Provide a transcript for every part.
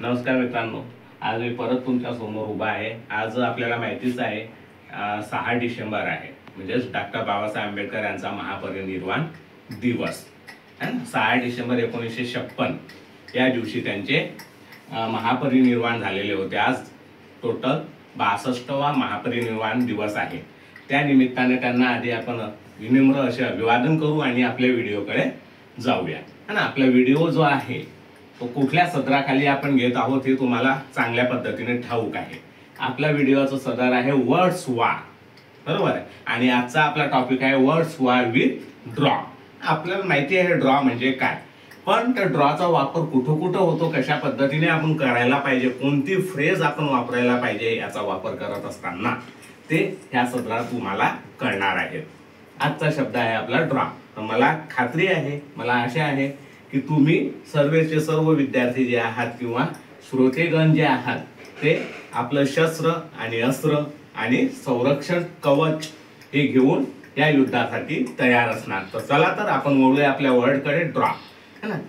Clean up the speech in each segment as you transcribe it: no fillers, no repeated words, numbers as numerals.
नमस्कार मित्रांनो, आज मी परत तुमच्या समोर उभा आहे। आज आपल्याला माहितीच आहे 6 डिसेंबर आहे, म्हणजे डॉक्टर बाबासाहेब आंबेडकर यांचा महापरिनिर्वाण दिवस है ना। 6 डिसेंबर 1956 या दिवशी त्यांचे महापरिनिर्वाण झालेले होते। आज टोटल 62वा महापरिनिर्वाण दिवस आहे। त्या निमित्ताने त्यांना आधी आपण विनम्र असे अभिवादन करू आणि आपल्या व्हिडिओकडे जाऊया है ना। आपला व्हिडिओ जो आहे तो कुठल्या सदराखाली आपण घेत आहोत हे तुम्हाला चांगल्या पद्धतीने ठाऊक आहे। आपल्या व्हिडिओचं सदर आहे वर्ड्स वार, बरोबर आहे। आणि आजचा आपला टॉपिक आहे वर्ड्स वार विथ ड्रॉ। आपल्याला माहिती आहे ड्रॉ म्हणजे काय, पण त्या ड्रॉचा वापर कुठं कुठं होतो, कशा पद्धतीने आपण करायला पाहिजे, कोणती फ्रेज आपण वापरायला पाहिजे याचा वापर करत असताना ते ह्या सदरात तुम्हाला कळणार आहे। आजचा शब्द आहे आपला ड्रॉ। तर मला खात्री आहे, मला आशा आहे की तुम्ही सर्वचे सर्व विद्यार्थी जे आहात किंवा श्रोतेगण जे आहात ते आपलं शस्त्र आणि अस्त्र आणि संरक्षण कवच हे घेऊन या युद्धासाठी तयार असणार। तर चला तर आपण वळूया आपल्या वर्डकडे, ड्रॉ है ना।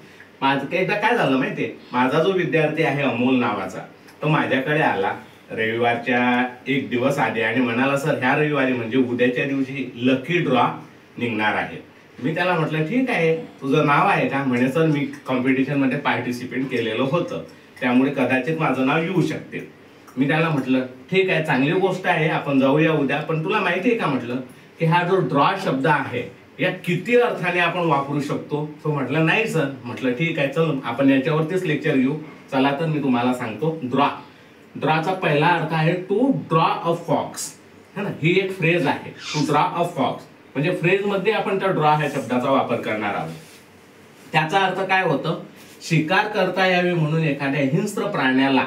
माझं एकदा काय झालं माहितीये, माझा जो विद्यार्थी आहे अमोल नावाचा, तो माझ्याकडे आला रविवारच्या एक दिवस आधी आणि म्हणाला सर ह्या रविवारी म्हणजे उद्याच्या दिवशी लकी ड्रॉ निघणार आहे। मी त्याला म्हटलं ठीक आहे, तुझं नाव आहे का? म्हणे सर मी कॉम्पिटिशन मध्ये पार्टिसिपेट केलेलं होतं, त्यामुळे कदाचित माझं नाव येऊ शकते। मी त्याला म्हटलं ठीक आहे, चांगली गोष्ट आहे, आपण जाऊया उद्या। पण तुला माहिती आहे का म्हटलं की हा जो ड्रॉ शब्द आहे या किती अर्थाने आपण वापरू शकतो? तो म्हटलं नाही सर। म्हटलं ठीक आहे, चल आपण याच्यावरतीच लेक्चर घेऊ। चला तर मी तुम्हाला सांगतो। ड्रॉ, ड्रॉचा पहिला अर्थ आहे टू ड्रॉ अ फॉक्स है ना। ही एक फ्रेज आहे, टू ड्रॉ अ फॉक्स, म्हणजे फ्रेज मध्ये आपण त्या ड्रॉ ह्या शब्दाचा वापर करणार आहोत। त्याचा अर्थ काय होतं, शिकार करता यावे म्हणून एखाद्या हिंस्र प्राण्याला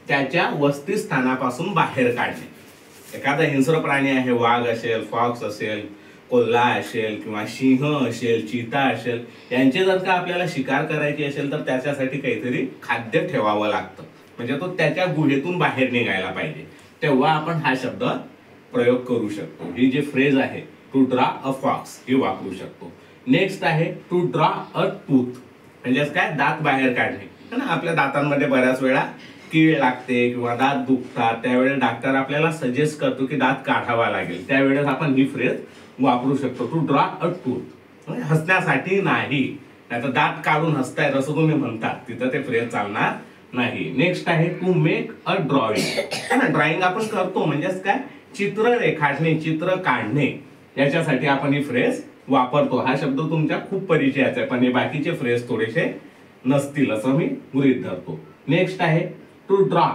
त्याच्या वस्तीस्थानापासून बाहेर काढणे। एखादा हिंस्र प्राणी आहे, वाघ असेल, फॉक्स असेल, कोल्हा असेल किंवा सिंह असेल, चीता असेल, यांचे जर का आपल्याला शिकार करायची असेल तर त्याच्यासाठी काहीतरी खाद्य ठेवावं लागतं, म्हणजे तो त्याच्या गुहेतून बाहेर निघायला पाहिजे, तेव्हा आपण हा शब्द प्रयोग करू शकतो। ही जी फ्रेज आहे टू ड्रॉ अ फॉक्स हे वापरू शकतो। नेक्स्ट आहे टू ड्रॉ अ टूथ, म्हणजे काय, दात बाहेर काढणे है ना। आपल्या दातांमध्ये बऱ्याच वेळा कीळ लागते किंवा दात दुखतात, त्यावेळेस डॉक्टर आपल्याला सजेस्ट करतो की दात काढावा लागेल, त्यावेळेस आपण ही फ्रेज वापरू शकतो, टू ड्रॉ अ टूथ। हसण्यासाठी नाही, नाहीतर दात काढून हसतायत असं तुम्ही म्हणतात, तिथं ते फ्रेज चालणार नाही। नेक्स्ट आहे to make a drawing, drawing आपण करतो म्हणजेच काय, चित्र रेखाटणे, चित्र काढणे, याच्यासाठी आपण ही फ्रेज वापरतो। हा शब्द तुमच्या खूप परिचयाचा आहे, पण हे बाकीचे फ्रेज थोडेसे नसतील असं मी गृहीत धरतो। नेक्स्ट आहे टू ड्रॉ,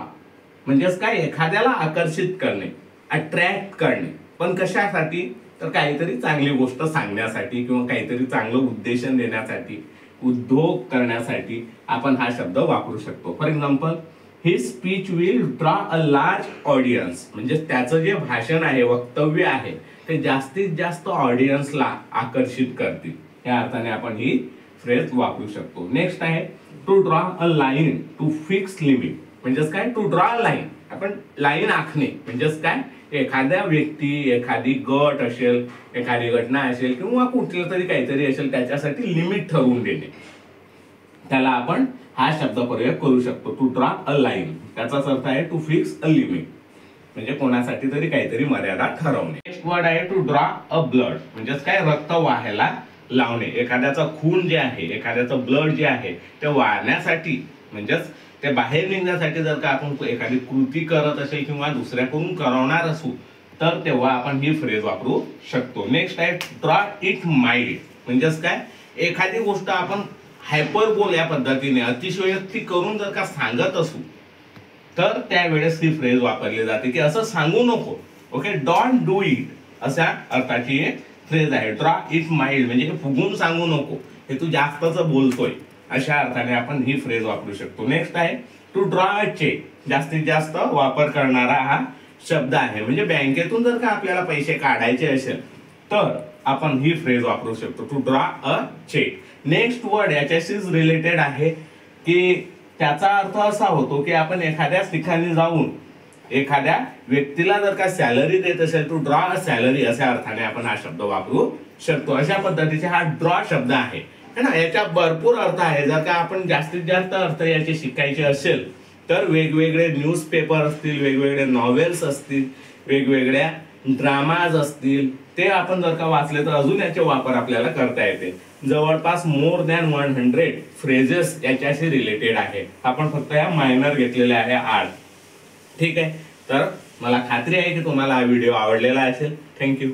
म्हणजेच काय, एखाद्याला आकर्षित करणे, अट्रॅक्ट करणे, पण कशासाठी, तर काहीतरी चांगली गोष्ट सांगण्यासाठी किंवा काहीतरी चांगलं उद्देशन देण्यासाठी, उद्योग करण्यासाठी आपण हा शब्द वापरू शकतो। For example, his speech will draw a large audience, म्हणजे त्याचं जे भाषण आहे, वक्तव्य आहे, ते जास्तीत जास्त ऑडियन्सला आकर्षित करतील, या अर्थाने आपण ही फ्रेज वापरू शकतो। नेक्स्ट आहे to draw a line to fix limit, म्हणजेच काय, टू ड्रॉ अ लाईन, आपण लाईन आखणे, म्हणजेच काय, एखाद्या व्यक्ती, एखादी गट असेल, एखादी घटना असेल किंवा कुठलं तरी काहीतरी असेल, त्याच्यासाठी लिमिट ठरवून देणे, त्याला आपण हा शब्द प्रयोग करू शकतो, टू ड्रॉ अ लाईन। त्याचाच अर्थ आहे टू फिक्स अ लिमिट, म्हणजे कोणासाठी तरी काहीतरी मर्यादा ठरवणे। नेक्स्ट वर्ड आहे टू ड्रॉ अ ब्लड, म्हणजेच काय, रक्त वाहायला लावणे। एखाद्याचा खून जे आहे, एखाद्याचं ब्लड जे आहे ते वाहण्यासाठी, म्हणजेच ते बाहेर निघण्यासाठी जर का आपण एखादी कृती करत असेल किंवा दुसऱ्याकडून करवणार असू तर तेव्हा आपण ही फ्रेज वापरू शकतो। नेक्स्ट आहे ड्रॉ इट माइल्ड, म्हणजेच काय, एखादी गोष्ट आपण हायपरबोल या पद्धतीने अतिशयोक्ती करून जर का सांगत असू तर त्यावेळेस ही फ्रेज वापरली जाते की असं सांगू नको, ओके, डोंट डू इट, अशा अर्थाची फ्रेज आहे। ड्रॉ इट माइल्ड म्हणजे फुगून सांगू नको, हे तू जास्तच बोलतोय, अशा अर्थाने आपण ही फ्रेज वापरू शकतो। नेक्स्ट आहे टू ड्रॉ अ चेक, जास्तीत जास्त वापर करणारा हा शब्द आहे, म्हणजे बँकेतून जर का आपल्याला पैसे काढायचे असेल तर आपण ही फ्रेज वापरू शकतो, to draw a cheque. Next word याच्याशीच रिलेटेड आहे की त्याचा अर्थ असा होतो की आपण एखाद्या ठिकाणी जाऊन एखाद्या व्यक्तीला जर का सॅलरी देत असेल, टू ड्रॉ अ सॅलरी, अशा अर्थाने आपण हा शब्द वापरू शकतो। अशा पद्धतीचे हा ड्रॉ शब्द आहे है ना. याच्या भरपूर अर्थ आहे. जर का आपण जास्तीत जास्त अर्थ याचे शिकायचे असेल तर वेगवेगळे न्यूजपेपर असतील, वेगवेगळे नॉवेल्स असतील, वेगवेगळ्या ड्रामाज असतील, ते आपण जर का वाचले तर अजून याचे वापर आपल्याला करता येते. जवळपास मोर दॅन 100 फ्रेजेस याच्याशी रिलेटेड आहे. आपण फक्त या मायनर घेतलेल्या आहे 8. ठीक आहे. तर मला खात्री आहे की तुम्हाला हा व्हिडिओ आवडलेला असेल. थँक्यू.